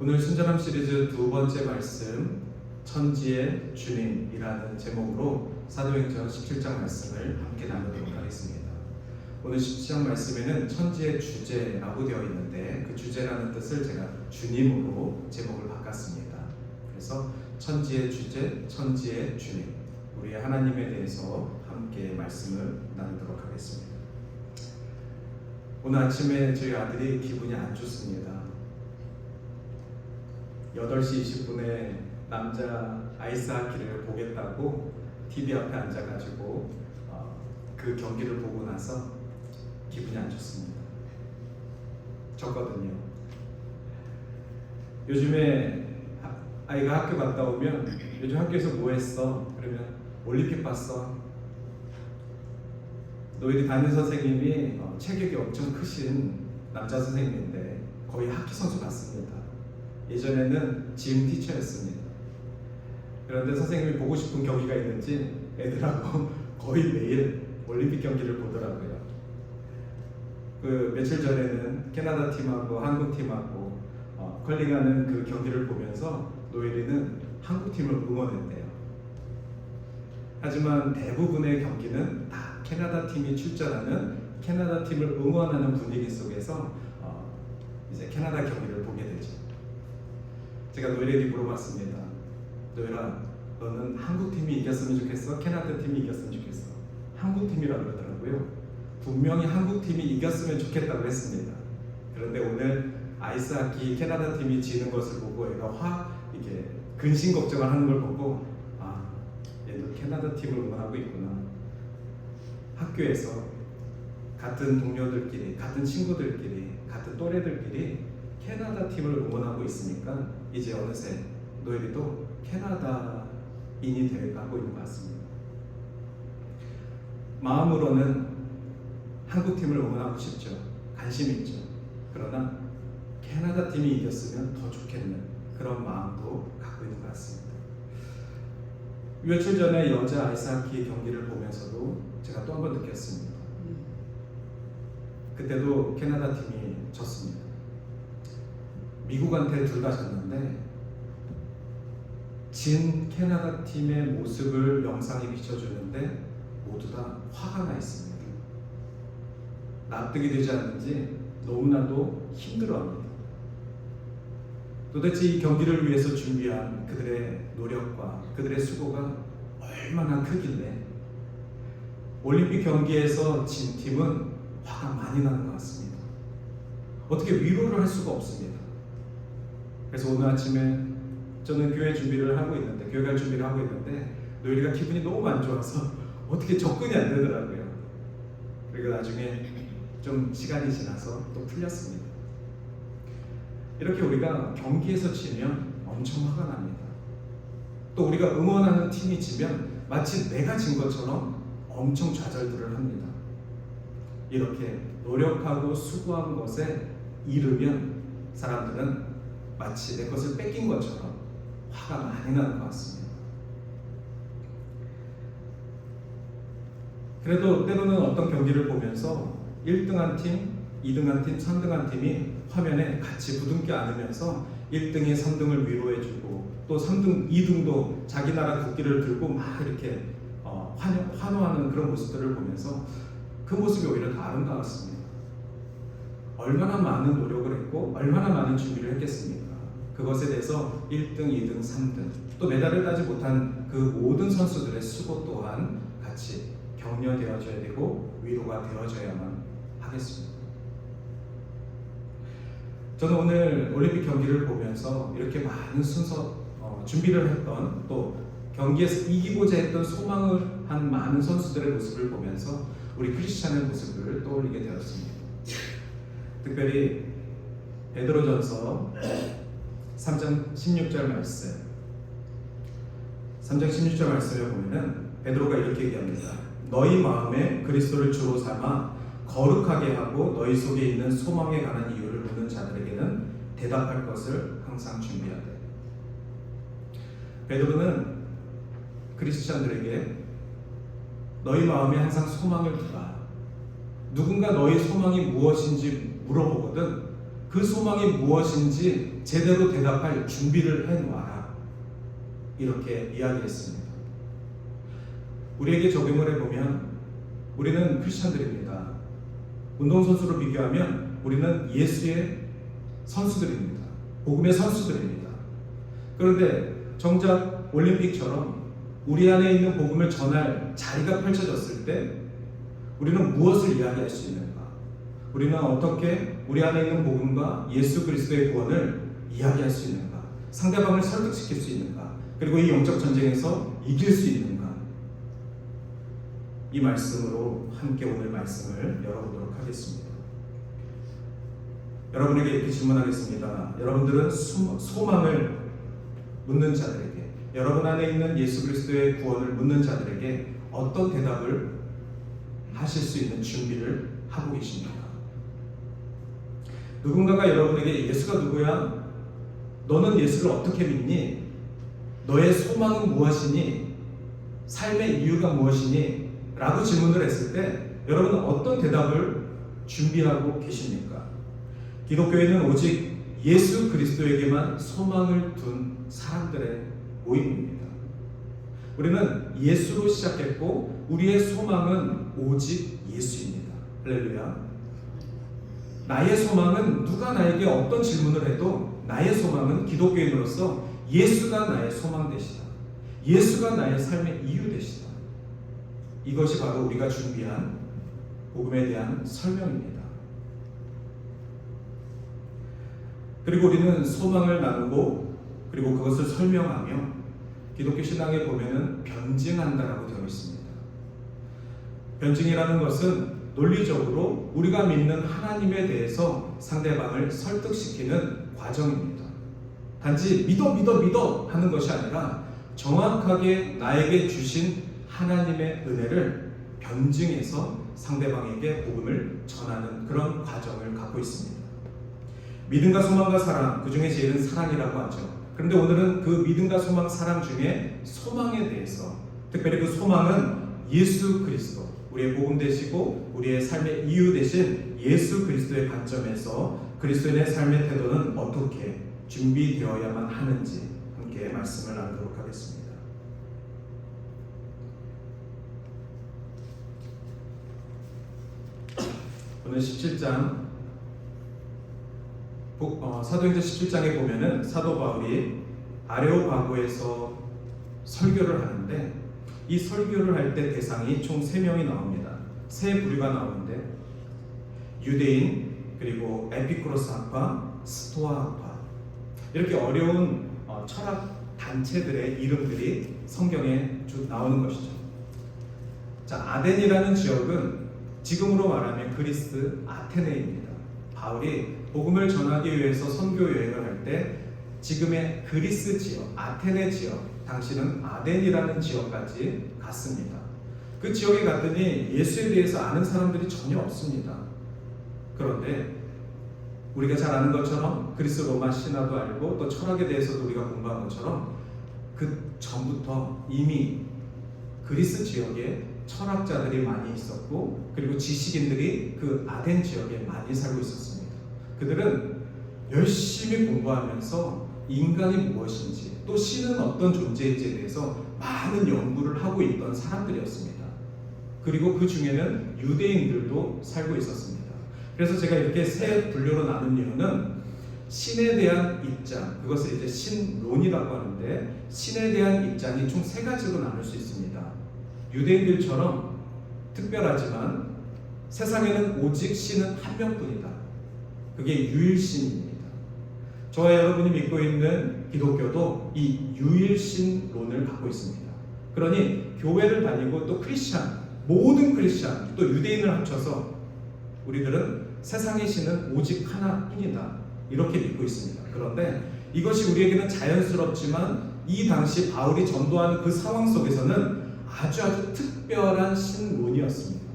오늘 순전함 시리즈 두 번째 말씀, 천지의 주님이라는 제목으로 사도행전 17장 말씀을 함께 나누도록 하겠습니다. 오늘 17장 말씀에는 천지의 주제라고 되어 있는데 그 주제라는 뜻을 제가 주님으로 제목을 바꿨습니다. 그래서 천지의 주제, 천지의 주님, 우리 하나님에 대해서 함께 말씀을 나누도록 하겠습니다. 오늘 아침에 저희 아들이 기분이 안 좋습니다. 8시 20분에 남자 아이스하키를 보겠다고 TV 앞에 앉아가지고 그 경기를 보고 나서 기분이 안 좋습니다. 졌거든요. 요즘에 아이가 학교 갔다 오면 요즘 학교에서 뭐 했어? 그러면 올림픽 봤어. 너희들 담임 선생님이 체격이 엄청 크신 남자 선생님인데 거의 하키 선수 같습니다. 예전에는 지음 티처였습니다. 그런데 선생님이 보고 싶은 경기가 있는지 애들하고 거의 매일 올림픽 경기를 보더라고요. 그 며칠 전에는 캐나다 팀하고 한국 팀하고 컬링하는 그 경기를 보면서 노엘이는 한국 팀을 응원했대요. 하지만 대부분의 경기는 다 캐나다 팀이 출전하는 캐나다 팀을 응원하는 분위기 속에서 이제 캐나다 경기를 보게 되죠. 제가 노엘에게 물어봤습니다. 노엘아, 너는 한국 팀이 이겼으면 좋겠어? 캐나다 팀이 이겼으면 좋겠어? 한국 팀이라고 그러더라고요. 분명히 한국 팀이 이겼으면 좋겠다고 했습니다. 그런데 오늘 아이스하키 캐나다 팀이 지는 것을 보고 애가 이게 근심 걱정을 하는 걸 보고 얘도 캐나다 팀을 응원하고 있구나. 학교에서 같은 동료들끼리, 같은 친구들끼리, 같은 또래들끼리 캐나다 팀을 응원하고 있으니까 이제 어느새 노엘이도 캐나다인이 되어가고 있는 것 같습니다. 마음으로는 한국 팀을 응원하고 싶죠. 관심 있죠. 그러나 캐나다 팀이 이겼으면 더 좋겠는 그런 마음도 갖고 있는 것 같습니다. 며칠 전에 여자 아이스하키 경기를 보면서도 제가 또 한 번 느꼈습니다. 그때도 캐나다 팀이 졌습니다. 미국한테 둘 다 졌는데 진 캐나다 팀의 모습을 영상에 비춰주는데 모두 다 화가 나 있습니다. 납득이 되지 않는지 너무나도 힘들어합니다. 도대체 이 경기를 위해서 준비한 그들의 노력과 그들의 수고가 얼마나 크길래 올림픽 경기에서 진 팀은 화가 많이 나는 것 같습니다. 어떻게 위로를 할 수가 없습니다. 그래서 오늘 아침에 저는 교회 준비를 하고 있는데, 교회 갈 준비를 하고 있는데 노엘이가 기분이 너무 안 좋아서 어떻게 접근이 안 되더라고요. 그리고 나중에 좀 시간이 지나서 또 풀렸습니다. 이렇게 우리가 경기에서 지면 엄청 화가 납니다. 또 우리가 응원하는 팀이 지면 마치 내가 진 것처럼 엄청 좌절들을 합니다. 이렇게 노력하고 수고한 것에 이르면 사람들은 마치 내 것을 뺏긴 것처럼 화가 많이 나는 것 같습니다. 그래도 때로는 어떤 경기를 보면서 1등한 팀, 2등한 팀, 3등한 팀이 화면에 같이 부둥켜 안으면서 1등이 3등을 위로해주고 또 3등, 2등도 자기 나라 국기를 들고 막 이렇게 환호하는 그런 모습들을 보면서 그 모습이 오히려 더 아름다웠습니다. 얼마나 많은 노력을 했고 얼마나 많은 준비를 했겠습니까? 그것에 대해서 1등, 2등, 3등 또 메달을 따지 못한 그 모든 선수들의 수고 또한 같이 격려되어져야 되고 위로가 되어져야만 하겠습니다. 저는 오늘 올림픽 경기를 보면서 이렇게 많은 준비를 했던 또 경기에서 이기고자 했던 소망을 한 많은 선수들의 모습을 보면서 우리 크리스찬의 모습을 떠올리게 되었습니다. 특별히 베드로전서 3장 16절 말씀 3장 16절 말씀을 보면은 베드로가 이렇게 얘기합니다. 너희 마음에 그리스도를 주로 삼아 거룩하게 하고 너희 속에 있는 소망에 관한 이유를 묻는 자들에게는 대답할 것을 항상 준비하되. 베드로는 크리스찬들에게 너희 마음에 항상 소망을 두라. 누군가 너희 소망이 무엇인지 물어보거든 그 소망이 무엇인지 제대로 대답할 준비를 해놓아라. 이렇게 이야기했습니다. 우리에게 적용을 해보면 우리는 크리스천들입니다. 운동선수로 비교하면 우리는 예수의 선수들입니다. 복음의 선수들입니다. 그런데 정작 올림픽처럼 우리 안에 있는 복음을 전할 자리가 펼쳐졌을 때 우리는 무엇을 이야기할 수 있는가? 우리는 어떻게 우리 안에 있는 복음과 예수 그리스도의 구원을 이야기할 수 있는가? 상대방을 설득시킬 수 있는가? 그리고 이 영적 전쟁에서 이길 수 있는가? 이 말씀으로 함께 오늘 말씀을 열어보도록 하겠습니다. 여러분에게 이렇게 질문하겠습니다. 여러분들은 소망을 묻는 자들에게, 여러분 안에 있는 예수 그리스도의 구원을 묻는 자들에게 어떤 대답을 하실 수 있는 준비를 하고 계십니까? 누군가가 여러분에게 예수가 누구야? 너는 예수를 어떻게 믿니? 너의 소망은 무엇이니? 삶의 이유가 무엇이니? 라고 질문을 했을 때 여러분은 어떤 대답을 준비하고 계십니까? 기독교회는 오직 예수 그리스도에게만 소망을 둔 사람들의 모임입니다. 우리는 예수로 시작했고 우리의 소망은 오직 예수입니다. 할렐루야. 나의 소망은 누가 나에게 어떤 질문을 해도 나의 소망은 기독교인으로서 예수가 나의 소망 되시다. 예수가 나의 삶의 이유 되시다. 이것이 바로 우리가 준비한 복음에 대한 설명입니다. 그리고 우리는 소망을 나누고 그리고 그것을 설명하며 기독교 신앙에 보면은 변증한다라고 되어 있습니다. 변증이라는 것은 논리적으로 우리가 믿는 하나님에 대해서 상대방을 설득시키는 과정입니다. 단지 믿어 하는 것이 아니라 정확하게 나에게 주신 하나님의 은혜를 변증해서 상대방에게 복음을 전하는 그런 과정을 갖고 있습니다. 믿음과 소망과 사랑, 그 중에 제일은 사랑이라고 하죠. 그런데 오늘은 그 믿음과 소망, 사랑 중에 소망에 대해서, 특별히 그 소망은 예수 그리스도, 우리의 복음 되시고 우리의 삶의 이유 되신 예수 그리스도의 관점에서 그리스도인의 삶의 태도는 어떻게 준비되어야만 하는지 함께 말씀을 나누도록 하겠습니다. 오늘 17장 사도행전 17장에 보면은 사도 바울이 아레오파고에서 설교를 하는데 이 설교를 할 때 대상이 총 3명이 나옵니다. 3부류가 나오는데 유대인, 그리고 에피쿠로스 학파, 스토아 학파, 이렇게 어려운 철학 단체들의 이름들이 성경에 쭉 나오는 것이죠. 자, 아덴이라는 지역은 지금으로 말하면 그리스 아테네입니다. 바울이 복음을 전하기 위해서 선교 여행을 할 때 지금의 그리스 지역, 아테네 지역, 당시는 아덴이라는 지역까지 갔습니다. 그 지역에 갔더니 예수에 대해서 아는 사람들이 전혀 없습니다. 그런데 우리가 잘 아는 것처럼 그리스 로마 신화도 알고 또 철학에 대해서도 우리가 공부한 것처럼 그 전부터 이미 그리스 지역에 철학자들이 많이 있었고 그리고 지식인들이 그 아덴 지역에 많이 살고 있었습니다. 그들은 열심히 공부하면서 인간이 무엇인지 또 신은 어떤 존재인지에 대해서 많은 연구를 하고 있던 사람들이었습니다. 그리고 그 중에는 유대인들도 살고 있었습니다. 그래서 제가 이렇게 3분류로 나눈 이유는 신에 대한 입장, 그것을 이제 신론이라고 하는데 신에 대한 입장이 총 3가지로 나눌 수 있습니다. 유대인들처럼 특별하지만 세상에는 오직 신은 한 명뿐이다. 그게 유일신입니다. 저와 여러분이 믿고 있는 기독교도 이 유일신론을 갖고 있습니다. 그러니 교회를 다니고 또 크리스찬, 모든 크리스찬, 또 유대인을 합쳐서 우리들은 세상의 신은 오직 하나뿐이다. 이렇게 믿고 있습니다. 그런데 이것이 우리에게는 자연스럽지만 이 당시 바울이 전도하는 그 상황 속에서는 아주 특별한 신론이었습니다.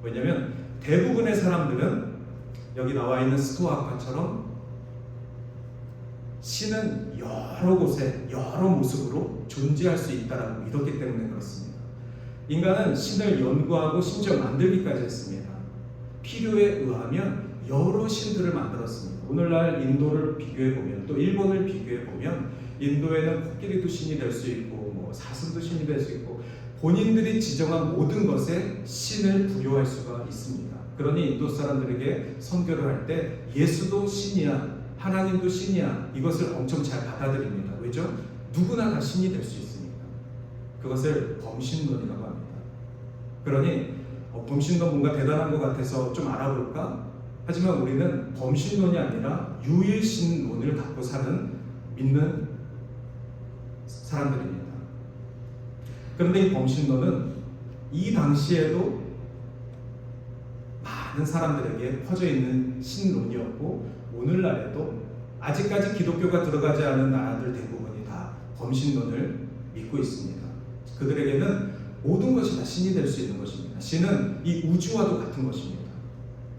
왜냐하면 대부분의 사람들은 여기 나와 있는 스토아파처럼 신은 여러 곳에 여러 모습으로 존재할 수 있다라고 믿었기 때문에 그렇습니다. 인간은 신을 연구하고 심지어 만들기까지 했습니다. 필요에 의하면 여러 신들을 만들었습니다. 오늘날 인도를 비교해 보면, 또 일본을 비교해 보면, 인도에는 코끼리도 신이 될 수 있고 뭐 사슴도 신이 될 수 있고, 본인들이 지정한 모든 것에 신을 부여할 수가 있습니다. 그러니 인도 사람들에게 선교를 할 때 예수도 신이야, 하나님도 신이야, 이것을 엄청 잘 받아들입니다. 왜죠? 누구나 다 신이 될 수 있으니까. 그것을 범신론이라고 합니다. 그러니 범신론 뭔가 대단한 것 같아서 좀 알아볼까? 하지만 우리는 범신론이 아니라 유일신론을 갖고 사는, 믿는 사람들입니다. 그런데 이 범신론은 이 당시에도 많은 사람들에게 퍼져 있는 신론이었고, 오늘날에도 아직까지 기독교가 들어가지 않은 나라들 대부분이 다 범신론을 믿고 있습니다. 그들에게는 모든 것이 다 신이 될 수 있는 것입니다. 신은 이 우주와도 같은 것입니다.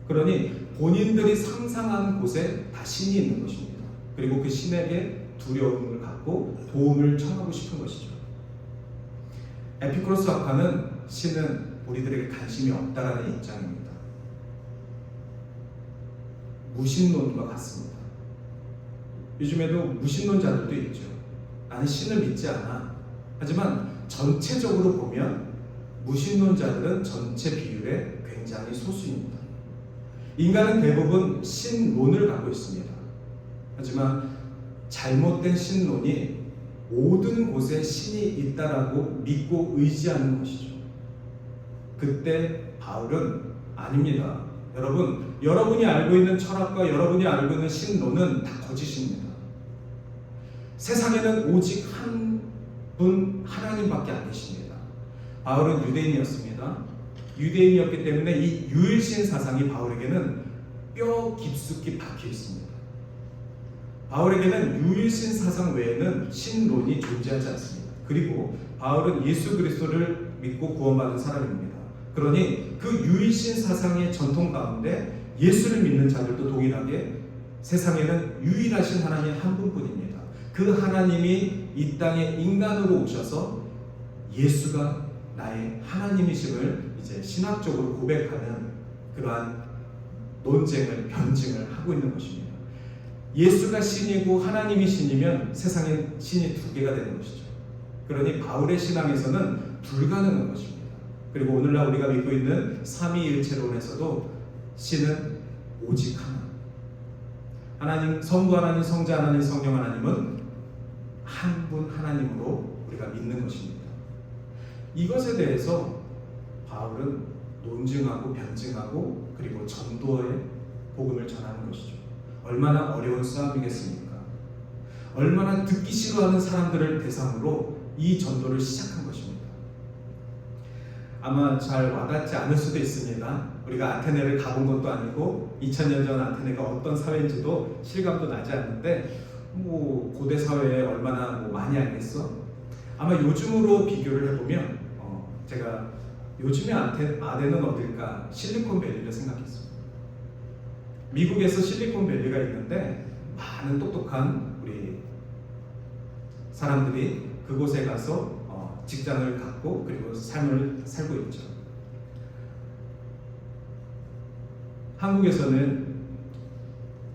그러니 본인들이 상상한 곳에 다 신이 있는 것입니다. 그리고 그 신에게 두려움을 갖고 도움을 청하고 싶은 것이죠. 에피쿠로스 학파는 신은 우리들에게 관심이 없다라는 입장입니다. 무신론과 같습니다. 요즘에도 무신론자들도 있죠. 나는 신을 믿지 않아. 하지만 전체적으로 보면 무신론자들은 전체 비율에 굉장히 소수입니다. 인간은 대부분 신론을 갖고 있습니다. 하지만 잘못된 신론이 모든 곳에 신이 있다라고 믿고 의지하는 것이죠. 그때 바울은 아닙니다. 여러분, 여러분이 알고 있는 철학과 여러분이 알고 있는 신론은 다 거짓입니다. 세상에는 오직 한 분 하나님밖에 안 계십니다. 바울은 유대인이었습니다. 유대인이었기 때문에 이 유일신 사상이 바울에게는 뼈 깊숙이 박혀 있습니다. 바울에게는 유일신 사상 외에는 신론이 존재하지 않습니다. 그리고 바울은 예수 그리스도를 믿고 구원받은 사람입니다. 그러니 그 유일신 사상의 전통 가운데 예수를 믿는 자들도 동일하게 세상에는 유일하신 하나님 한 분뿐입니다. 그 하나님이 이 땅에 인간으로 오셔서 예수가 나의 하나님이심을 이제 신학적으로 고백하는 그러한 논쟁을, 변증을 하고 있는 것입니다. 예수가 신이고 하나님이 신이면 세상에 신이 두 개가 되는 것이죠. 그러니 바울의 신앙에서는 불가능한 것입니다. 그리고 오늘날 우리가 믿고 있는 삼위일체론에서도 신은 오직 하나님, 성부 하나님, 성자 하나님, 성령 하나님은 한 분 하나님으로 우리가 믿는 것입니다. 이것에 대해서 바울은 논증하고 변증하고 그리고 전도의 복음을 전하는 것이죠. 얼마나 어려운 싸움이겠습니까? 얼마나 듣기 싫어하는 사람들을 대상으로 이 전도를 시작한 것입니다. 아마 잘 와닿지 않을 수도 있습니다. 우리가 아테네를 가본 것도 아니고 2000년 전 아테네가 어떤 사회인지도 실감도 나지 않는데 고대 사회에 얼마나 많이 알겠어? 아마 요즘으로 비교를 해보면 제가 요즘의 아테네는 어딜까? 실리콘밸리를 생각했어요. 미국에서 실리콘밸리가 있는데 많은 똑똑한 우리 사람들이 그곳에 가서 직장을 갖고 그리고 삶을 살고 있죠. 한국에서는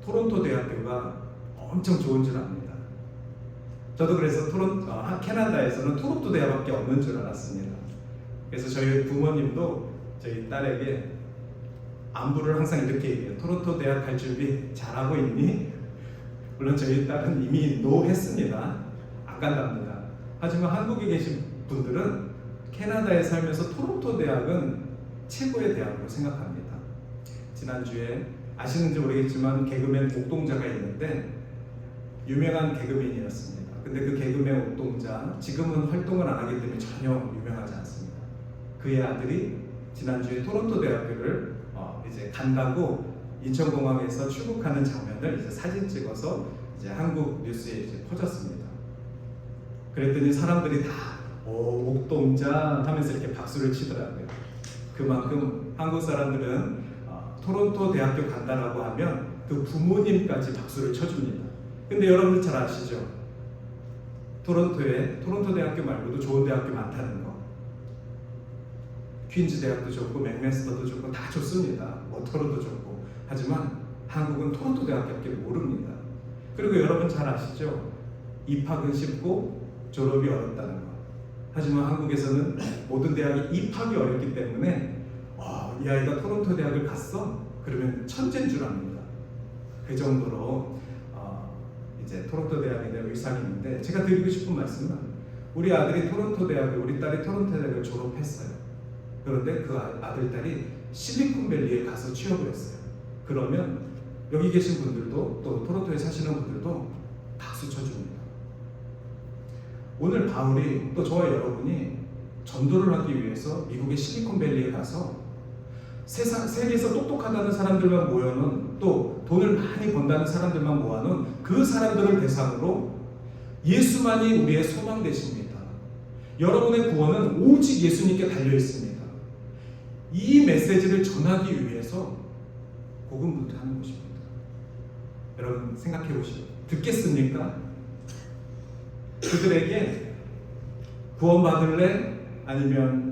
토론토 대학교가 엄청 좋은 줄 압니다. 저도 그래서 캐나다에서는 토론토 대학밖에 없는 줄 알았습니다. 그래서 저희 부모님도 저희 딸에게 안부를 항상 이렇게 얘기해요. 토론토 대학 갈 준비 잘하고 있니? 물론 저희 딸은 이미 노했습니다. 안 간답니다. 하지만 한국에 계신 분들은 캐나다에 살면서 토론토 대학은 최고의 대학으로 생각합니다. 지난주에 아시는지 모르겠지만 개그맨 옥동자가 있는데 유명한 개그맨이었습니다. 근데 그 개그맨 옥동자 지금은 활동을 안 하기 때문에 전혀 유명하지 않습니다. 그의 아들이 지난주에 토론토 대학교를 이제 간다고 인천공항에서 출국하는 장면을 이제 사진 찍어서 이제 한국 뉴스에 이제 퍼졌습니다. 그랬더니 사람들이 다 옥동자 하면서 이렇게 박수를 치더라고요. 그만큼 한국 사람들은 토론토 대학교 간다라고 하면 그 부모님까지 박수를 쳐줍니다. 근데 여러분들 잘 아시죠? 토론토 대학교 말고도 좋은 대학교 많다는 거. 퀸즈 대학도 좋고 맥메스터도 좋고 다 좋습니다. 워터로도 좋고 하지만 한국은 토론토 대학교밖에 모릅니다. 그리고 여러분 잘 아시죠? 입학은 쉽고 졸업이 어렵다는 거. 하지만 한국에서는 모든 대학이 입학이 어렵기 때문에 이 아이가 토론토 대학을 갔어? 그러면 천재인 줄 압니다. 그 정도로 이제 토론토 대학에 대한 의상이 있는데, 제가 드리고 싶은 말씀은 우리 아들이 토론토 대학을, 우리 딸이 토론토 대학을 졸업했어요. 그런데 그 아들, 딸이 실리콘밸리에 가서 취업을 했어요. 그러면 여기 계신 분들도, 또 토론토에 사시는 분들도 박수 쳐줍니다. 오늘 바울이, 또 저와 여러분이 전도를 하기 위해서 미국의 실리콘밸리에 가서 세계에서 똑똑하다는 사람들만 모여놓은, 또 돈을 많이 번다는 사람들만 모아놓은 그 사람들을 대상으로 예수만이 우리의 소망 되십니다. 여러분의 구원은 오직 예수님께 달려 있습니다. 이 메시지를 전하기 위해서 복음부터 하는 것입니다. 여러분 생각해 보시죠. 듣겠습니까? 그들에게 구원받을래? 아니면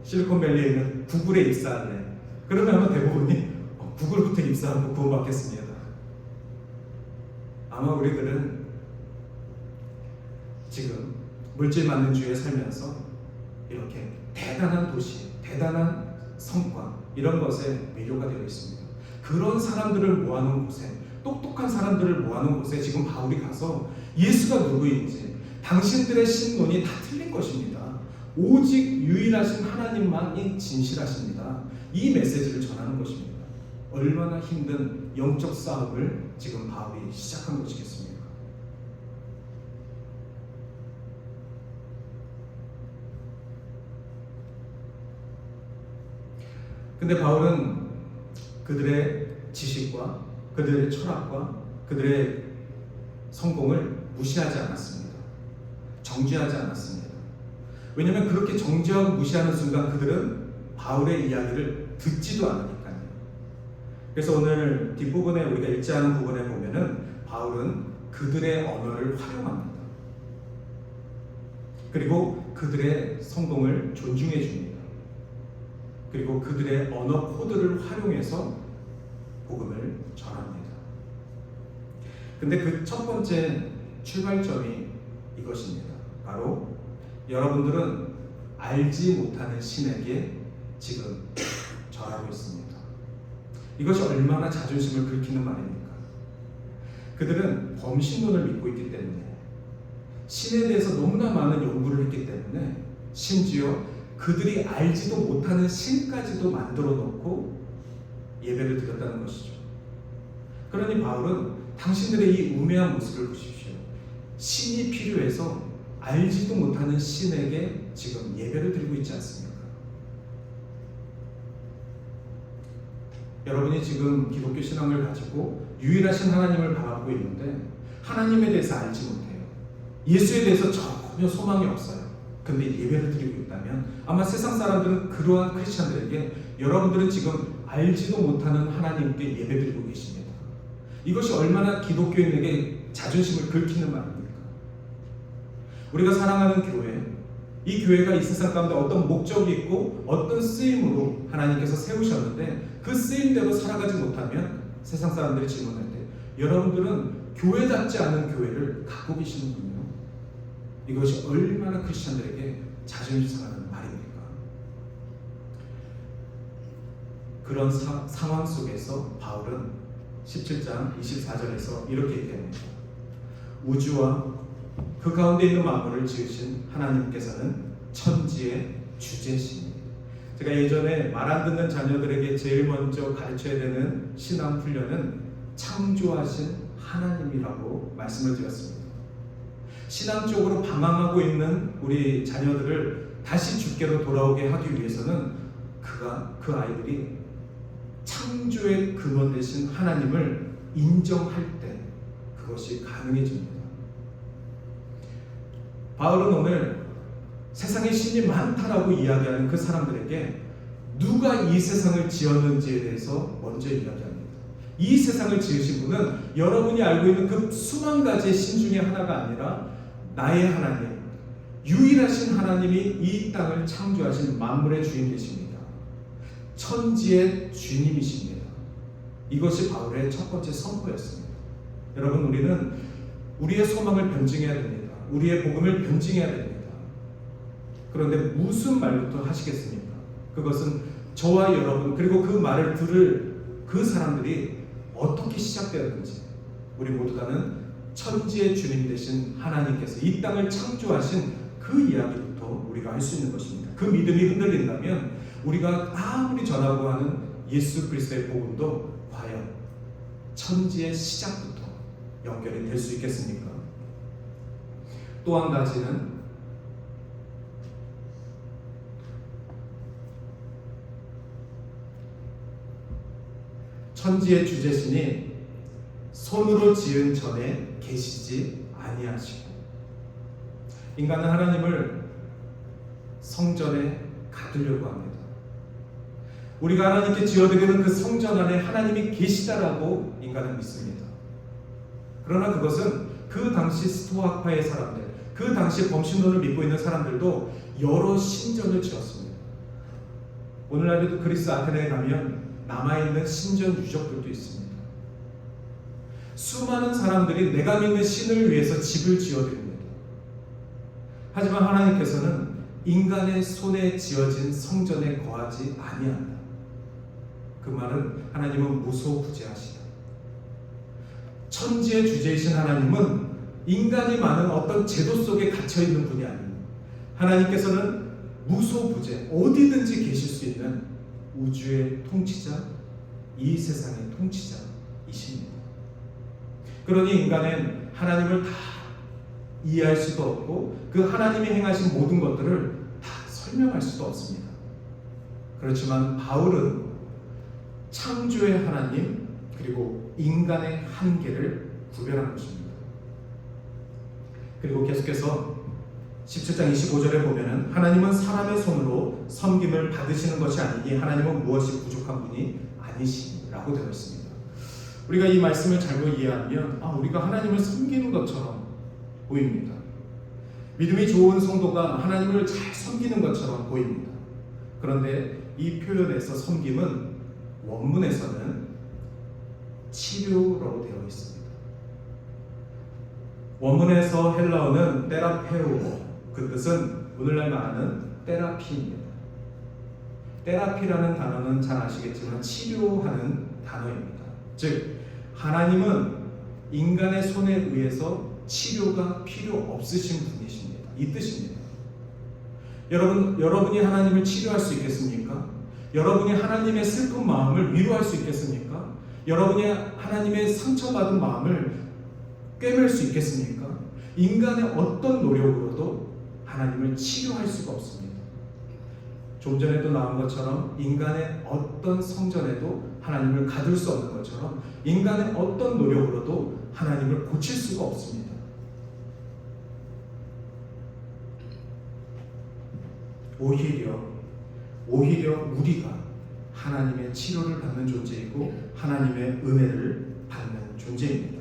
실리콘밸리에 있는 구글에 입사할래? 그러면 아마 대부분이 구글부터 입사하고 구원받겠습니다. 아마 우리들은 지금 물질만능주의에 살면서 이렇게 대단한 도시, 대단한 성과, 이런 것에 매료가 되어 있습니다. 그런 사람들을 모아놓은 곳에, 똑똑한 사람들을 모아놓은 곳에 지금 바울이 가서 예수가 누구인지, 당신들의 신론이 다 틀린 것입니다. 오직 유일하신 하나님만이 진실하십니다. 이 메시지를 전하는 것입니다. 얼마나 힘든 영적 싸움을 지금 바울이 시작한 것이겠습니까? 근데 바울은 그들의 지식과 그들의 철학과 그들의 성공을 무시하지 않았습니다. 정죄하지 않았습니다. 왜냐하면 그렇게 정죄하고 무시하는 순간 그들은 바울의 이야기를 듣지도 않으니까요. 그래서 오늘 뒷부분에 우리가 읽지 않은 부분에 보면은 바울은 그들의 언어를 활용합니다. 그리고 그들의 성공을 존중해 줍니다. 그리고 그들의 언어 코드를 활용해서 복음을 전합니다. 근데 그 첫 번째 출발점이 이것입니다. 바로 여러분들은 알지 못하는 신에게 지금 절하고 있습니다. 이것이 얼마나 자존심을 긁히는 말입니까? 그들은 범신론을 믿고 있기 때문에, 신에 대해서 너무나 많은 연구를 했기 때문에, 심지어 그들이 알지도 못하는 신까지도 만들어 놓고 예배를 드렸다는 것이죠. 그러니 바울은 당신들의 이 우매한 모습을 보십시오. 신이 필요해서 알지도 못하는 신에게 지금 예배를 드리고 있지 않습니까? 여러분이 지금 기독교 신앙을 가지고 유일하신 하나님을 바라보고 있는데 하나님에 대해서 알지 못해요. 예수에 대해서 전혀 소망이 없어요. 근데 예배를 드리고 있다면 아마 세상 사람들은 그러한 크리스천들에게 여러분들은 지금 알지도 못하는 하나님께 예배드리고 계십니다. 이것이 얼마나 기독교인에게 자존심을 긁히는 말입니까? 우리가 사랑하는 교회, 이 교회가 이 세상 가운데 어떤 목적이 있고 어떤 쓰임으로 하나님께서 세우셨는데 그 쓰임대로 살아가지 못하면 세상 사람들이 질문할 때 여러분들은 교회답지 않은 교회를 갖고 계시는군요. 이것이 얼마나 크리스천들에게 자존심 상하는 말입니까? 그런 상황 속에서 바울은 17장 24절에서 이렇게 얘기합니다. 우주와 그 가운데 있는 만물을 지으신 하나님께서는 천지의 주제십니다. 제가 예전에 말 안 듣는 자녀들에게 제일 먼저 가르쳐야 되는 신앙 훈련은 창조하신 하나님이라고 말씀을 드렸습니다. 신앙적으로 방황하고 있는 우리 자녀들을 다시 주께로 돌아오게 하기 위해서는 그 아이들이 창조의 근원 되신 하나님을 인정할 때 그것이 가능해집니다. 바울은 오늘 세상에 신이 많다라고 이야기하는 그 사람들에게 누가 이 세상을 지었는지에 대해서 먼저 이야기합니다. 이 세상을 지으신 분은 여러분이 알고 있는 그 수만 가지의 신 중에 하나가 아니라 나의 하나님, 유일하신 하나님이 이 땅을 창조하신 만물의 주인 되십니다. 천지의 주님이십니다. 이것이 바울의 첫 번째 선포였습니다. 여러분, 우리는 우리의 소망을 변증해야 됩니다. 우리의 복음을 변증해야 됩니다. 그런데 무슨 말부터 하시겠습니까? 그것은 저와 여러분 그리고 그 말을 들을 그 사람들이 어떻게 시작되었는지 우리 모두 다는 천지의 주님 되신 하나님께서 이 땅을 창조하신 그 이야기부터 우리가 알 수 있는 것입니다. 그 믿음이 흔들린다면 우리가 아무리 전하고 하는 예수 그리스도의 복음도 과연 천지의 시작부터 연결이 될 수 있겠습니까? 또 한 가지는 천지의 주제신이 손으로 지은 전에 계시지 아니하시고, 인간은 하나님을 성전에 가두려고 합니다. 우리가 하나님께 지어드리는 그 성전 안에 하나님이 계시다라고 인간은 믿습니다. 그러나 그것은 그 당시 스토아파의 사람들, 그 당시 범신론을 믿고 있는 사람들도 여러 신전을 지었습니다. 오늘날에도 그리스 아테네에 가면 남아있는 신전 유적들도 있습니다. 수많은 사람들이 내가 믿는 신을 위해서 집을 지어드립니다. 하지만 하나님께서는 인간의 손에 지어진 성전에 거하지 아니한다. 그 말은 하나님은 무소부재하시다. 천지의 주제이신 하나님은 인간이 많은 어떤 제도 속에 갇혀있는 분이 아닙니다. 하나님께서는 무소부재, 어디든지 계실 수 있는 우주의 통치자, 이 세상의 통치자이십니다. 그러니 인간은 하나님을 다 이해할 수도 없고 그 하나님이 행하신 모든 것들을 다 설명할 수도 없습니다. 그렇지만 바울은 창조의 하나님 그리고 인간의 한계를 구별한 것입니다. 그리고 계속해서 17장 25절에 보면은 하나님은 사람의 손으로 섬김을 받으시는 것이 아니니 하나님은 무엇이 부족한 분이 아니시라고 되어 있습니다. 우리가 이 말씀을 잘못 이해하면 우리가 하나님을 섬기는 것처럼 보입니다. 믿음이 좋은 성도가 하나님을 잘 섬기는 것처럼 보입니다. 그런데 이 표현에서 섬김은 원문에서는 치료로 되어 있습니다. 원문에서 헬라어는 테라페우고, 그 뜻은 오늘날 말하는 테라피입니다. 테라피라는 단어는 잘 아시겠지만 치료하는 단어입니다. 즉 하나님은 인간의 손에 의해서 치료가 필요 없으신 분이십니다. 이 뜻입니다. 여러분이 하나님을 치료할 수 있겠습니까? 여러분이 하나님의 슬픈 마음을 위로할 수 있겠습니까? 여러분이 하나님의 상처받은 마음을 꿰맬 수 있겠습니까? 인간의 어떤 노력으로도 하나님을 치료할 수가 없습니다. 좀 전에도 나온 것처럼 인간의 어떤 성전에도 하나님을 가둘 수 없는 것처럼 인간의 어떤 노력으로도 하나님을 고칠 수가 없습니다. 오히려 우리가 하나님의 치료를 받는 존재이고 하나님의 은혜를 받는 존재입니다.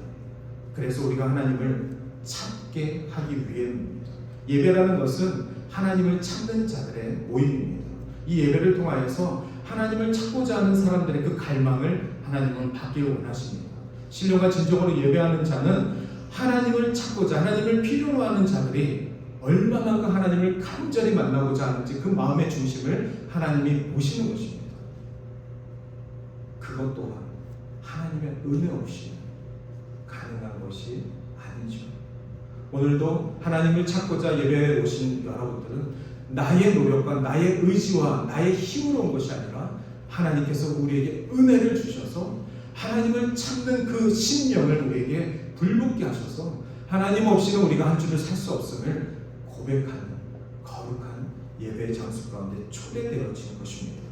그래서 우리가 하나님을 찾게 하기 위함입니다. 예배라는 것은 하나님을 찾는 자들의 모임입니다. 이 예배를 통하여서 하나님을 찾고자 하는 사람들의 그 갈망을 하나님은 받기를 원하십니다. 신령과 진정으로 예배하는 자는 하나님을 찾고자, 하나님을 필요로 하는 자들이 얼마만큼 하나님을 간절히 만나고자 하는지 그 마음의 중심을 하나님이 보시는 것입니다. 그것 또한 하나님의 은혜 없이 가능한 것이 아니죠. 오늘도 하나님을 찾고자 예배에 오신 여러분들은 나의 노력과 나의 의지와 나의 힘으로 온 것이 아니라 하나님께서 우리에게 은혜를 주셔서 하나님을 찾는 그 심령을 우리에게 불붙게 하셔서 하나님 없이는 우리가 한 주를 살 수 없음을 고백하는 거룩한 예배의 장소 가운데 초대되어지는 것입니다.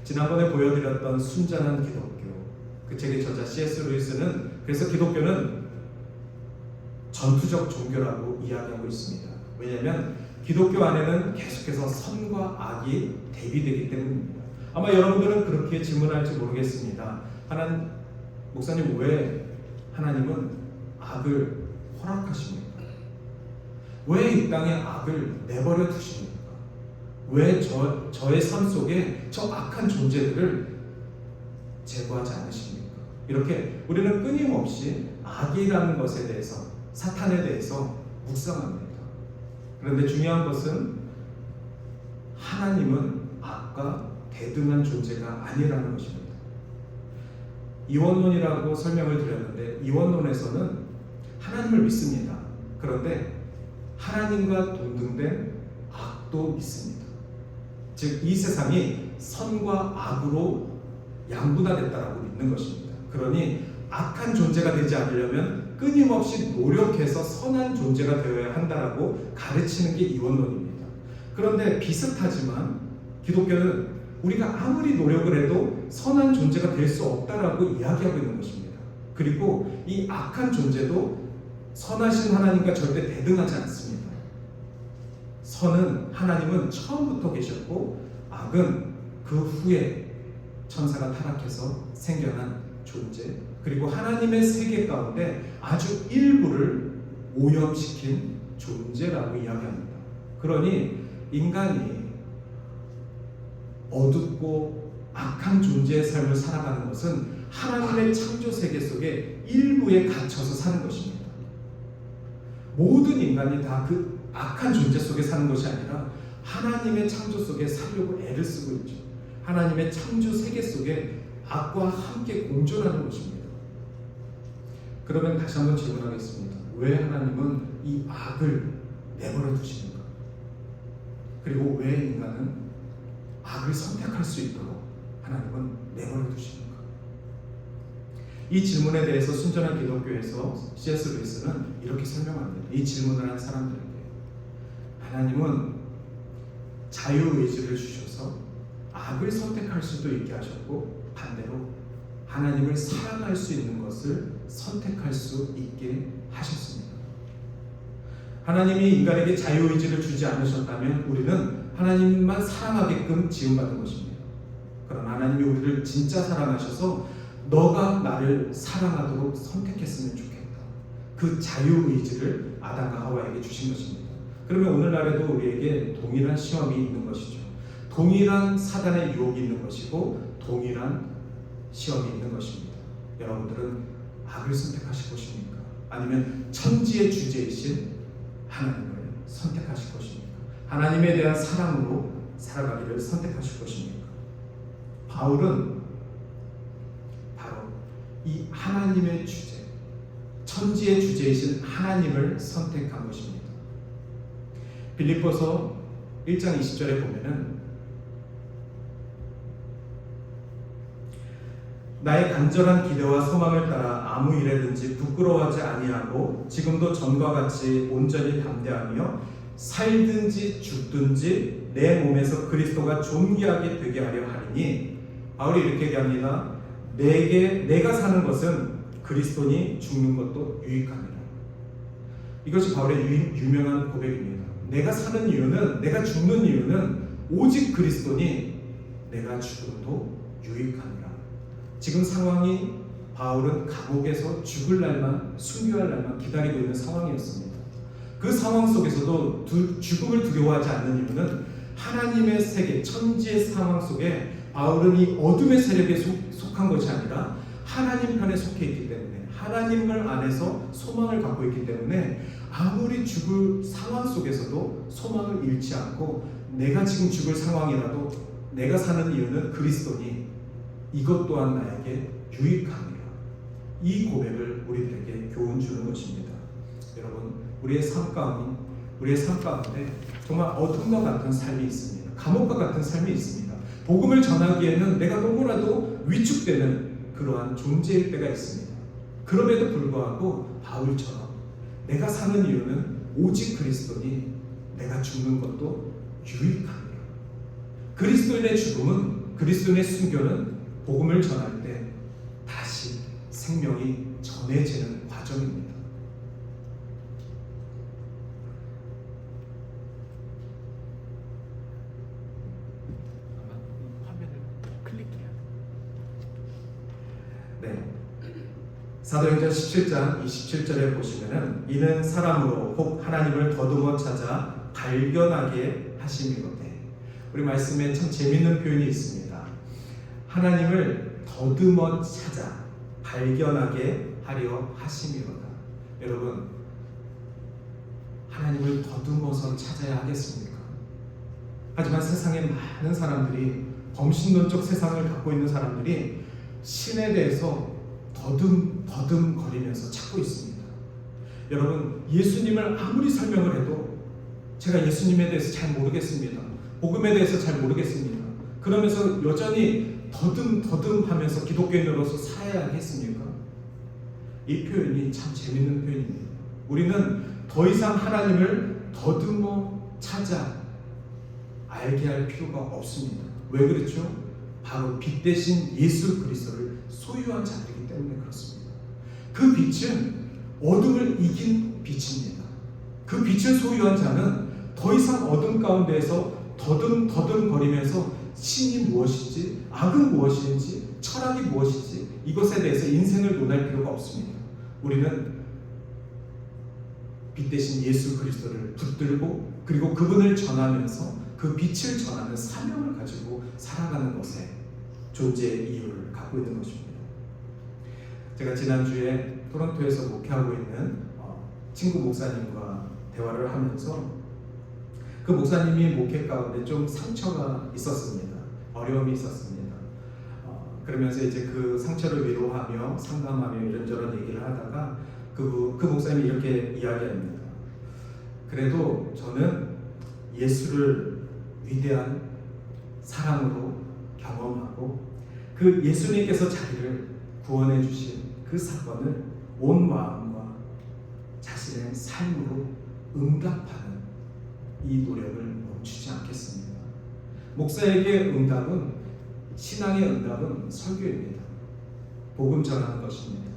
지난번에 보여드렸던 순전한 기독교, 그 책의 저자 C.S. 루이스는 그래서 기독교는 전투적 종교라고 이야기하고 있습니다. 왜냐하면 기독교 안에는 계속해서 선과 악이 대비되기 때문입니다. 아마 여러분들은 그렇게 질문할지 모르겠습니다. 목사님, 왜 하나님은 악을 허락하십니까? 왜 이 땅에 악을 내버려 두십니까? 왜 저의 삶 속에 저 악한 존재들을 제거하지 않으십니까? 이렇게 우리는 끊임없이 악이라는 것에 대해서, 사탄에 대해서 묵상합니다. 그런데 중요한 것은 하나님은 악과 대등한 존재가 아니라는 것입니다. 이원론이라고 설명을 드렸는데, 이원론에서는 하나님을 믿습니다. 그런데 하나님과 동등된 악도 믿습니다. 즉, 이 세상이 선과 악으로 양분화됐다라고 믿는 것입니다. 그러니 악한 존재가 되지 않으려면 끊임없이 노력해서 선한 존재가 되어야 한다라고 가르치는 게 이원론입니다. 그런데 비슷하지만 기독교는 우리가 아무리 노력을 해도 선한 존재가 될 수 없다라고 이야기하고 있는 것입니다. 그리고 이 악한 존재도 선하신 하나님과 절대 대등하지 않습니다. 선은 하나님은 처음부터 계셨고, 악은 그 후에 천사가 타락해서 생겨난 존재, 그리고 하나님의 세계 가운데 아주 일부를 오염시킨 존재라고 이야기합니다. 그러니 인간이 어둡고 악한 존재의 삶을 살아가는 것은 하나님의 창조 세계 속에 일부에 갇혀서 사는 것입니다. 모든 인간이 다 그 악한 존재 속에 사는 것이 아니라 하나님의 창조 속에 살려고 애를 쓰고 있죠. 하나님의 창조 세계 속에 악과 함께 공존하는 것입니다. 그러면 다시 한번 질문하겠습니다. 왜 하나님은 이 악을 내버려 두시는가? 그리고 왜 인간은 악을 선택할 수 있도록 하나님은 내버려 두시는가? 이 질문에 대해서 순전한 기독교에서 C.S. 루이스는 이렇게 설명합니다. 이 질문을 한 사람들에게 하나님은 자유의지를 주셔서 악을 선택할 수도 있게 하셨고, 반대로 하나님을 사랑할 수 있는 것을 선택할 수 있게 하셨습니다. 하나님이 인간에게 자유의지를 주지 않으셨다면 우리는 하나님만 사랑하게끔 지음받은 것입니다. 그러나 하나님이 우리를 진짜 사랑하셔서 너가 나를 사랑하도록 선택했으면 좋겠다. 그 자유의지를 아담과 하와에게 주신 것입니다. 그러면 오늘날에도 우리에게 동일한 시험이 있는 것이죠. 동일한 사단의 유혹이 있는 것이고 동일한 시험이 있는 것입니다. 여러분들은 악을 선택하실 것입니까? 아니면 천지의 주제이신 하나님을 선택하실 것입니까? 하나님에 대한 사랑으로 살아가기를 선택하실 것입니까? 바울은 바로 이 하나님의 주제, 천지의 주제이신 하나님을 선택한 것입니다. 빌립보서 1장 20절에 보면은 나의 간절한 기대와 소망을 따라 아무 일에든지 부끄러워하지 아니하고 지금도 전과 같이 온전히 담대하며 살든지 죽든지 내 몸에서 그리스도가 존귀하게 되게 하려 하리니, 바울이 이렇게 얘기합니다. 내가 사는 것은 그리스도니 죽는 것도 유익함이라. 이것이 바울의 유명한 고백입니다. 내가 사는 이유는, 내가 죽는 이유는 오직 그리스도니 내가 죽어도 유익함이라. 지금 상황이 바울은 감옥에서 죽을 날만, 순교할 날만 기다리고 있는 상황이었습니다. 그 상황 속에서도 죽음을 두려워하지 않는 이유는 하나님의 세계, 천지의 상황 속에 바울은 이 어둠의 세력에 속한 것이 아니라 하나님 편에 속해 있기 때문에, 하나님을 안에서 소망을 갖고 있기 때문에 아무리 죽을 상황 속에서도 소망을 잃지 않고, 내가 지금 죽을 상황이라도 내가 사는 이유는 그리스도니 이것 또한 나에게 유익함이라. 이 고백을 우리들에게 교훈 주는 것입니다. 여러분, 우리의 삶 가운데 정말 어둠과 같은 삶이 있습니다. 감옥과 같은 삶이 있습니다. 복음을 전하기에는 내가 너무나도 위축되는 그러한 존재일 때가 있습니다. 그럼에도 불구하고 바울처럼 내가 사는 이유는 오직 그리스도니 내가 죽는 것도 유익함이라. 그리스도인의 죽음은, 그리스도인의 순교는 복음을 전할 때 다시 생명이 전해지는 과정입니다. 화면을 클릭해야 돼. 네. 사도행전 17장 27절에 보시면은 이는 사람으로 혹 하나님을 더듬어 찾아 발견하게 하심이거든. 우리 말씀에 참 재밌는 표현이 있습니다. 하나님을 더듬어 찾아 발견하게 하려 하심이로다. 여러분, 하나님을 더듬어서 찾아야 하겠습니까? 하지만 세상에 많은 사람들이, 범신론적 세상을 갖고 있는 사람들이 신에 대해서 더듬거리면서 찾고 있습니다. 여러분, 예수님을 아무리 설명을 해도 제가 예수님에 대해서 잘 모르겠습니다. 복음에 대해서 잘 모르겠습니다. 그러면서 여전히 더듬하면서 기독교인으로서 살아야겠습니까? 이 표현이 참 재밌는 표현입니다. 우리는 더 이상 하나님을 더듬어 찾아 알게 할 필요가 없습니다. 왜 그렇죠? 바로 빛 대신 예수 그리스도를 소유한 자들이기 때문에 그렇습니다. 그 빛은 어둠을 이긴 빛입니다. 그 빛을 소유한 자는 더 이상 어둠 가운데에서 더듬거리면서 신이 무엇인지, 악은 무엇인지, 철학이 무엇인지 이것에 대해서 인생을 논할 필요가 없습니다. 우리는 빛 대신 예수 그리스도를 붙들고 그리고 그분을 전하면서 그 빛을 전하는 사명을 가지고 살아가는 것에 존재의 이유를 갖고 있는 것입니다. 제가 지난주에 토론토에서 목회하고 있는 친구 목사님과 대화를 하면서 그 목사님이 목회 가운데 좀 상처가 있었습니다. 어려움이 있었습니다. 그러면서 이제 그 상처를 위로하며 상담하며 이런저런 얘기를 하다가 그 목사님이 이렇게 이야기합니다. 그래도 저는 예수를 위대한 사랑으로 경험하고 그 예수님께서 자기를 구원해 주신 그 사건을 온 마음과 자신의 삶으로 응답하는 이 노력을 멈추지 않겠습니다. 목사에게 응답은, 신앙의 응답은 설교입니다. 복음 전하는 것입니다.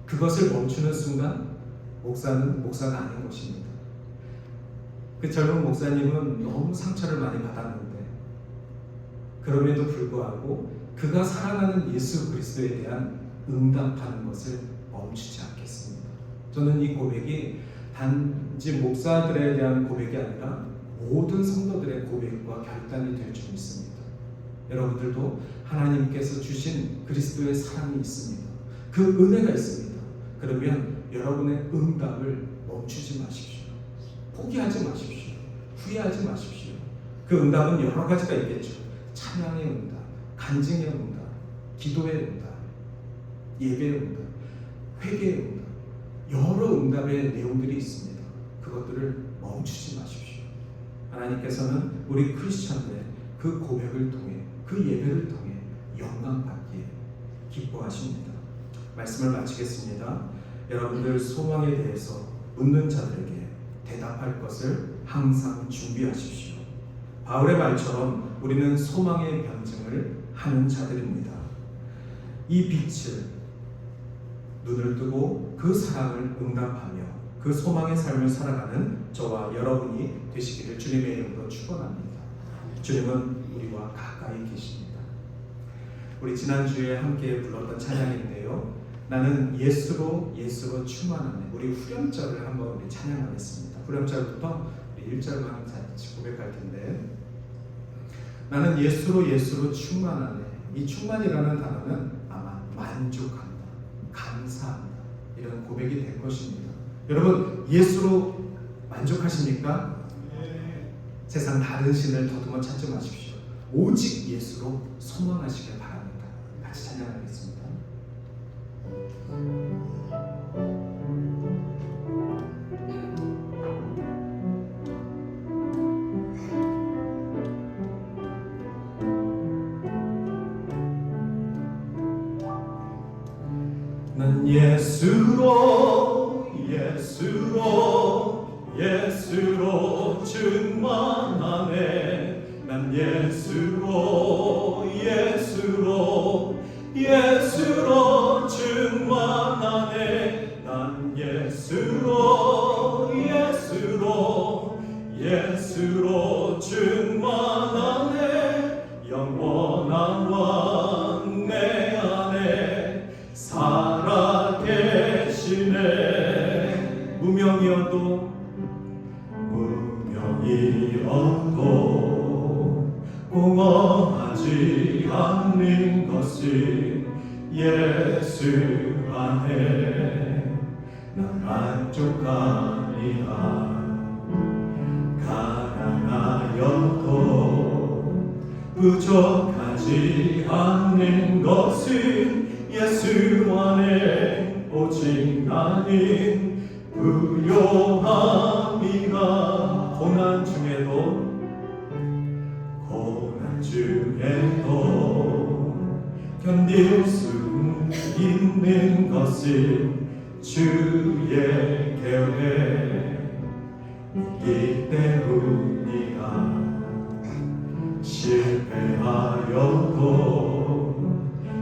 그것을 멈추는 순간 목사는 목사가 아닌 것입니다. 그 젊은 목사님은 너무 상처를 많이 받았는데 그럼에도 불구하고 그가 사랑하는 예수 그리스도에 대한 응답하는 것을 멈추지 않겠습니다. 저는 이 고백이 단지 목사들에 대한 고백이 아니라 모든 성도들의 고백과 결단이 될 줄 믿습니다. 여러분들도 하나님께서 주신 그리스도의 사랑이 있습니다. 그 은혜가 있습니다. 그러면 여러분의 응답을 멈추지 마십시오. 포기하지 마십시오. 후회하지 마십시오. 그 응답은 여러 가지가 있겠죠. 찬양의 응답, 간증의 응답, 기도의 응답, 예배의 응답, 회개의 응답, 여러 응답의 내용들이 있습니다. 그것들을 멈추지 마십시오. 하나님께서는 우리 크리스천들의 그 고백을 통해, 그 예배를 통해 영광 받기에 기뻐하십니다. 말씀을 마치겠습니다. 여러분들 소망에 대해서 묻는 자들에게 대답할 것을 항상 준비하십시오. 바울의 말처럼 우리는 소망의 변증을 하는 자들입니다. 이 빛을 눈을 뜨고 그 사랑을 응답하며 그 소망의 삶을 살아가는 저와 여러분이 되시기를 주님의 이름으로 축원합니다. 주님은 우리와 가까이 계십니다. 우리 지난주에 함께 불렀던 찬양인데요. 나는 예수로 충만하네. 우리 후렴절을 한번 우리 찬양하겠습니다. 후렴절부터 우리 1절만 같이 고백할 텐데, 나는 예수로 충만하네. 이 충만이라는 단어는 아마 만족한다, 감사한다, 이런 고백이 될 것입니다. 여러분, 예수로 만족하십니까? 네. 세상 다른 신을 더듬어 찾지 마십시오. 오직 예수로 소망하시길 바랍니다. 같이 찬양하겠습니다. 난 예수로 충만하네. 난 예수로 충만하네. 난 예수로 충만하네. 영원한 왕 내 안에 살아계시네. 무명이어도 공허하지 않는 것은 예수 안에 난 만족하리라. 가난하여도 부족하지 않는 것은 예수 안에 오직 나는 부요함이라. 고난 중에도 견딜 수 있는 것은 주의 계획이기 때문이라. 실패하여도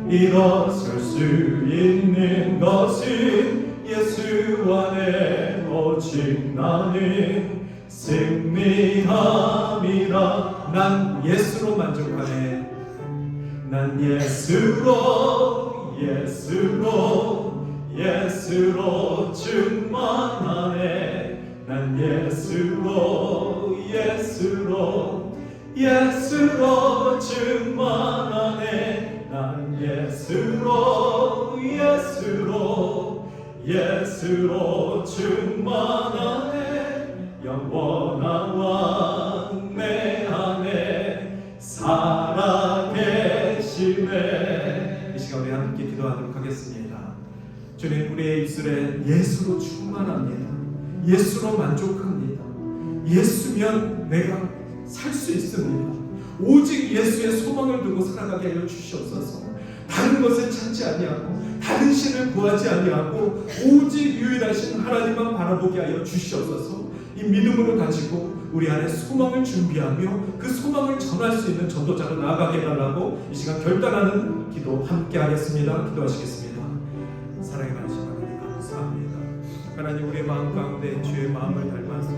일어설 수 있는 것은 예수 안에 오직 나는 승리함이라. 난 예수로 만족하네. 난 예수로 충만하네. 난 예수로 충만하네. 난 예수로 충만하네. 영원한 왕 내 안에 살아계시네. 이 시간 우리 함께 기도하도록 하겠습니다. 주님, 우리의 입술에 예수로 충만합니다. 예수로 만족합니다. 예수면 내가 살 수 있습니다. 오직 예수의 소망을 두고 살아가게 하여 주시옵소서. 다른 것을 찾지 아니하고 다른 신을 구하지 아니하고 오직 유일하신 하나님만 바라보게 하여 주시옵소서. 이 믿음으로 가지고 우리 안에 소망을 준비하며 그 소망을 전할 수 있는 전도자로 나아가게 해달라고 이 시간 결단하는 기도 함께 하겠습니다. 기도하시겠습니다. 사랑의 많으신 하나님 감사합니다. 하나님, 우리의 마음 가운데 주의 마음을 닮아서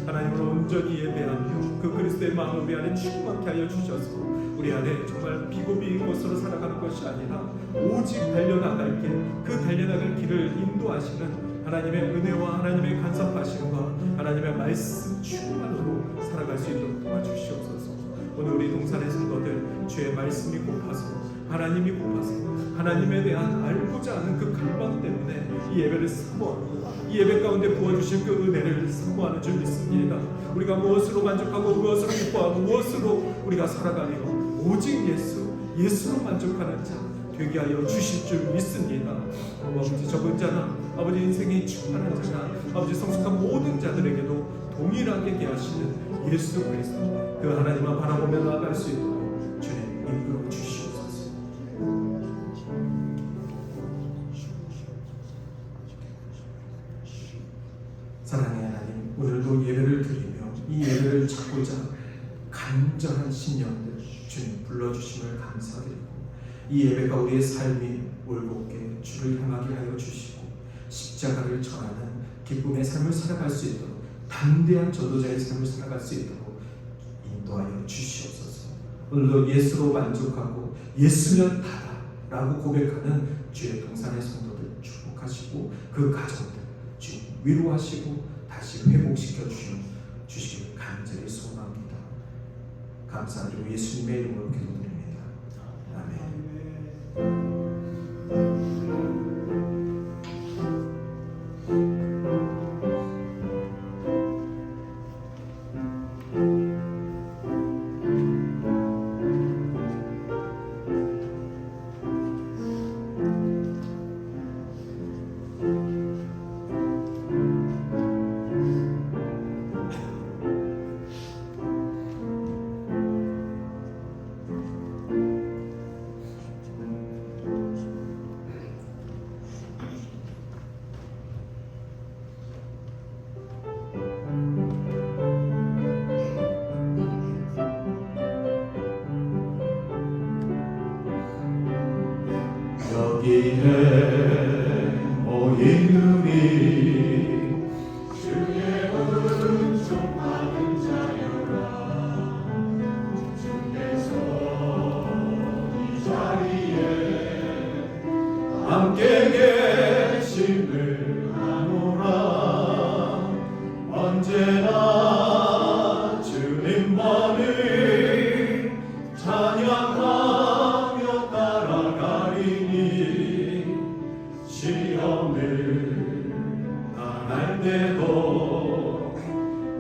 하나님을 온전히 예배하며 그 그리스도의 마음을 우리 안에 충만케 하여 주셔서 우리 안에 정말 비고비인 것으로 살아가는 것이 아니라 오직 달려나갈 길, 그 달려나갈 길을 인도하시는 하나님의 은혜와 하나님의 간섭하심과 하나님의 말씀 충만으로 살아갈 수 있도록 도와주시옵소서. 오늘 우리 동산의 성도들 주의 말씀이 고파서 하나님이 고파서 하나님에 대한 알고자 하는 그 갈망 때문에 이 예배를 사모하고 이 예배 가운데 부어주신 그 은혜를 사모하는 줄 믿습니다. 우리가 무엇으로 만족하고 무엇으로 기뻐하고 무엇으로 우리가 살아가며 오직 예수로 만족하는 자 되게 하여 주실 줄 믿습니다. 아버지, 적은 자나 아버지 인생이 충만한 자나 아버지 성숙한 모든 자들에게도 동일하게 계하시는 예수 그리스도 그 하나님만 바라보며 나아갈 수 있도록 주님 인도해 주시옵소서. 사랑의 하나님, 오늘도 예배를 드리며 이 예배를 찾고자 간절한 심령들 주님 불러주심을 감사드리고 이 예배가 우리의 삶이 올곧게 주를 향하게 하여 주시고 십자가를 전하는 기쁨의 삶을 살아갈 수 있도록 담대한 전도자의 삶을 살아갈 수 있도록 인도하여 주시옵소서. 오늘도 예수로 만족하고 예수면 다다 라고 고백하는 주의 동산의 성도들 축복하시고 그 가정들 주님 위로하시고 다시 회복시켜 주시길 간절히 소원합니다. 감사드리고 예수님의 이름으로 기도드립니다. 아멘. 여기에 모인 우리 주의 은총받은 자여라. 주께서 이 자리에 함께 계심을 아노라. 언제나 주님만을 찬양하며 따라가리니 시험을 당할 때도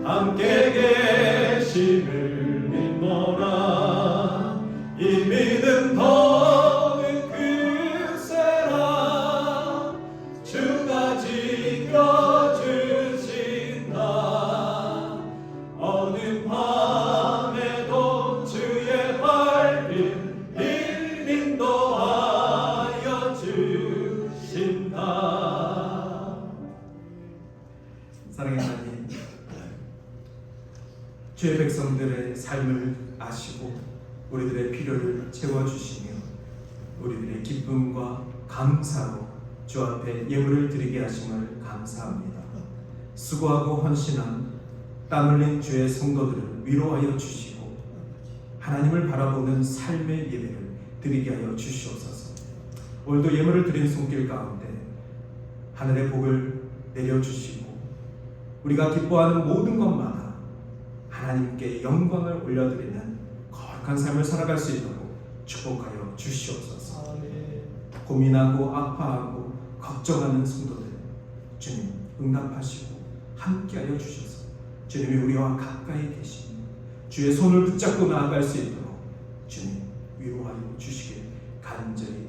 함께 계심을 믿노라. 이 믿음 더욱 크세라. 주가 지켜주신다. 어느 밤에도 주의 밝힌 길 인도하여 주신다. 사랑의 하나님, 주의 백성들의 삶을 아시고 우리들의 필요를 채워주시며 우리들의 기쁨과 감사로 주 앞에 예물을 드리게 하심을 감사합니다. 수고하고 헌신한 땀 흘린 주의 성도들을 위로하여 주시고 하나님을 바라보는 삶의 예배를 드리게 하여 주시옵소서. 오늘도 예물을 드린 손길 가운데 하늘의 복을 내려주시고 우리가 기뻐하는 모든 것마다 하나님께 영광을 올려드리는 거룩한 삶을 살아갈 수 있도록 축복하여 주시옵소서. 고민하고 아파하고 걱정하는 성도들 주님 응답하시고 함께하여 주셔서 주님이 우리와 가까이 계시니 주의 손을 붙잡고 나아갈 수 있도록 주님 위로하여 주시길 간절히